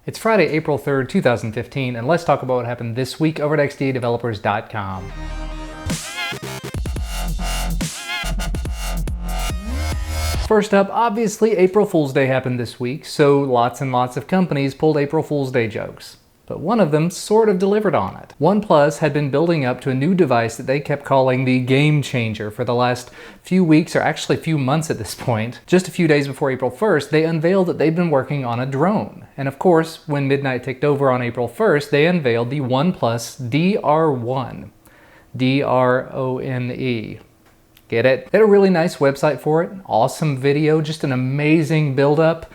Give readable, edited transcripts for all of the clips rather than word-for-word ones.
It's Friday, April 3rd, 2015, and let's talk about what happened this week over at xdadevelopers.com. First up, obviously April Fool's Day happened this week, so lots and lots of companies pulled April Fool's Day jokes. But one of them sort of delivered on it. Oneplus had been building up to a new device that they kept calling the game changer for the last few weeks, or actually few months at this point. Just a few days before April 1st, they unveiled that they'd been working on a drone. And of course, when midnight ticked over on April 1st, they unveiled the Oneplus DR1. D-R-O-N-E. Get it? They had a really nice website for it, awesome video, just an amazing build-up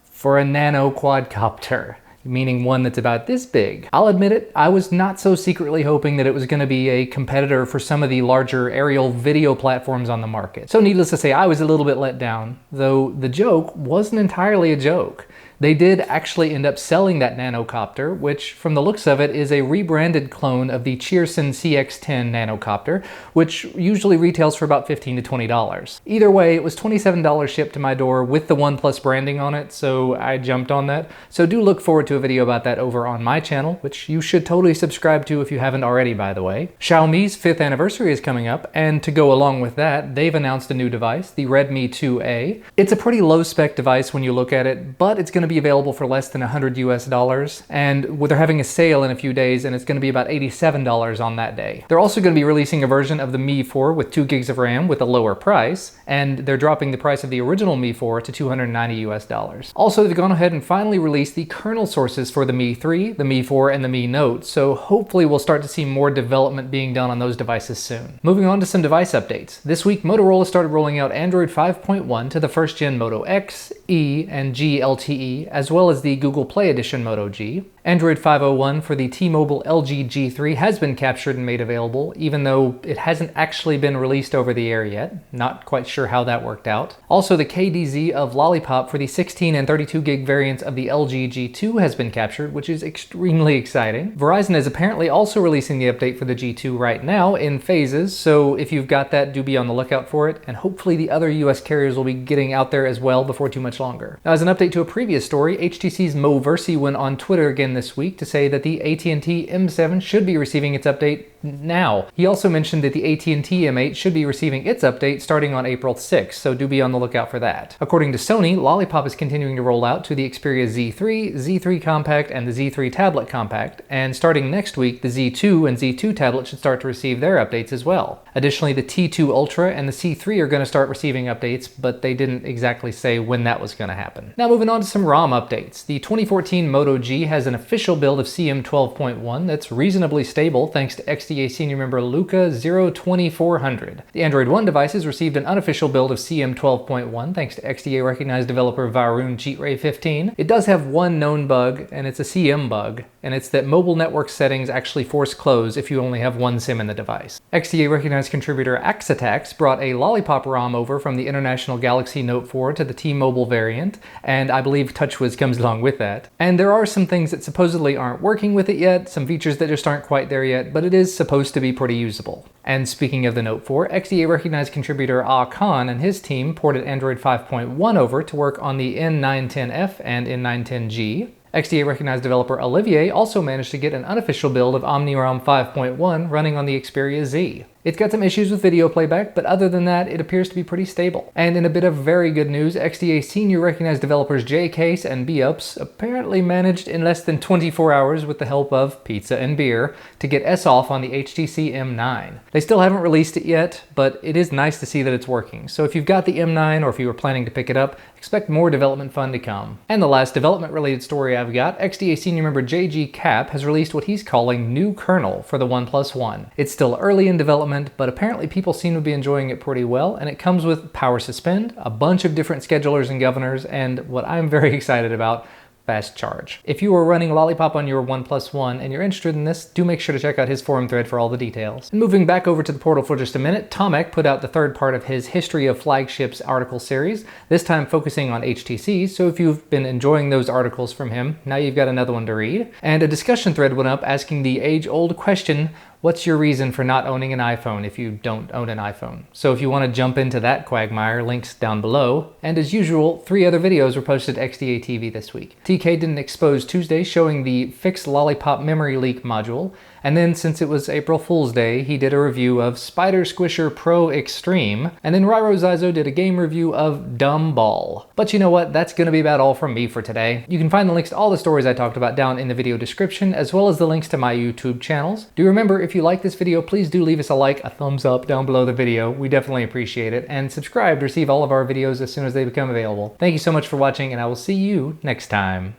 for a nano quadcopter. Meaning one that's about this big. I'll admit it, I was not so secretly hoping that it was going to be a competitor for some of the larger aerial video platforms on the market. So needless to say, I was a little bit let down, though the joke wasn't entirely a joke. They did actually end up selling that nanocopter, which from the looks of it is a rebranded clone of the Cheerson CX-10 nanocopter, which usually retails for about $15 to $20. Either way, it was $27 shipped to my door with the Oneplus branding on it, so I jumped on that. So do look forward to a video about that over on my channel, which you should totally subscribe to if you haven't already, by the way. Xiaomi's 5th anniversary is coming up, and to go along with that, they've announced a new device, the Redmi 2A. It's a pretty low-spec device when you look at it, but it's going to be available for less than $100 US, and they're having a sale in a few days, and it's going to be about $87 on that day. They're also going to be releasing a version of the Mi 4 with 2 gigs of RAM with a lower price, and they're dropping the price of the original Mi 4 to $290 US. Also, they've gone ahead and finally released the kernel sources for the Mi 3, the Mi 4, and the Mi Note, so hopefully we'll start to see more development being done on those devices soon. Moving on to some device updates. This week, Motorola started rolling out Android 5.1 to the first gen Moto X, E, and G LTE, as well as the Google Play Edition Moto G. Android 5.01 for the T-Mobile LG G3 has been captured and made available, even though it hasn't actually been released over the air yet. Not quite sure how that worked out. Also, the KDZ of Lollipop for the 16 and 32 gig variants of the LG G2 has been captured, which is extremely exciting. Verizon is apparently also releasing the update for the G2 right now in phases, so if you've got that, do be on the lookout for it, and hopefully the other US carriers will be getting out there as well before too much longer. Now, as an update to a previous story, HTC's Mo Versi went on Twitter again this week to say that the AT&T M7 should be receiving its update now. He also mentioned that the AT&T M8 should be receiving its update starting on April 6th, so do be on the lookout for that. According to Sony, Lollipop is continuing to roll out to the Xperia Z3, Z3 Compact, and the Z3 Tablet Compact, and starting next week, the Z2 and Z2 Tablet should start to receive their updates as well. Additionally, the T2 Ultra and the C3 are going to start receiving updates, but they didn't exactly say when that was going to happen. Now moving on to some ROM updates. The 2014 Moto G has an official build of CM 12.1 that's reasonably stable thanks to XDA senior member Luca 02400. The Android One devices received an unofficial build of CM 12.1 thanks to XDA recognized developer Varun Cheatray 15. It does have one known bug, and it's a CM bug, and it's that mobile network settings actually force close if you only have one SIM in the device. XDA recognized contributor Axatax brought a Lollipop Rom over from the International Galaxy Note 4 to the T-Mobile variant, and I believe TouchWiz comes along with that. And there are some things that supposedly aren't working with it yet, some features that just aren't quite there yet, but it is supposed to be pretty usable. And speaking of the Note 4, XDA recognized contributor Ah Khan and his team ported Android 5.1 over to work on the N910F and N910G. XDA recognized developer Olivier also managed to get an unofficial build of OmniROM 5.1 running on the Xperia Z. It's got some issues with video playback, but other than that, it appears to be pretty stable. And in a bit of very good news, XDA senior recognized developers JCase and Bups apparently managed in less than 24 hours with the help of pizza and beer to get S-off on the HTC M9. They still haven't released it yet, but it is nice to see that it's working. So if you've got the M9 or if you were planning to pick it up, expect more development fun to come. And the last development related story I've got, XDA senior member JG Cap has released what he's calling new kernel for the Oneplus One. It's still early in development, but apparently people seem to be enjoying it pretty well, and it comes with power suspend, a bunch of different schedulers and governors, and what I'm very excited about, fast charge. If you are running Lollipop on your Oneplus One and you're interested in this, do make sure to check out his forum thread for all the details. And moving back over to the portal for just a minute, Tomek put out the third part of his History of Flagships article series, this time focusing on HTC, so if you've been enjoying those articles from him, now you've got another one to read. And a discussion thread went up asking the age-old question, What's your reason for not owning an iPhone if you don't own an iPhone? So if you want to jump into that quagmire, links down below. And as usual, 3 other videos were posted to XDA TV this week. TK did an Expose Tuesday showing the fixed Lollipop memory leak module. And then since it was April Fool's Day, he did a review of Spider Squisher Pro Extreme. And then Ryro Zizo did a game review of Dumb Ball. But you know what? That's going to be about all from me for today. You can find the links to all the stories I talked about down in the video description, as well as the links to my YouTube channels. Do remember, if you like this video, please do leave us a like, a thumbs up down below the video. We definitely appreciate it. And subscribe to receive all of our videos as soon as they become available. Thank you so much for watching, and I will see you next time.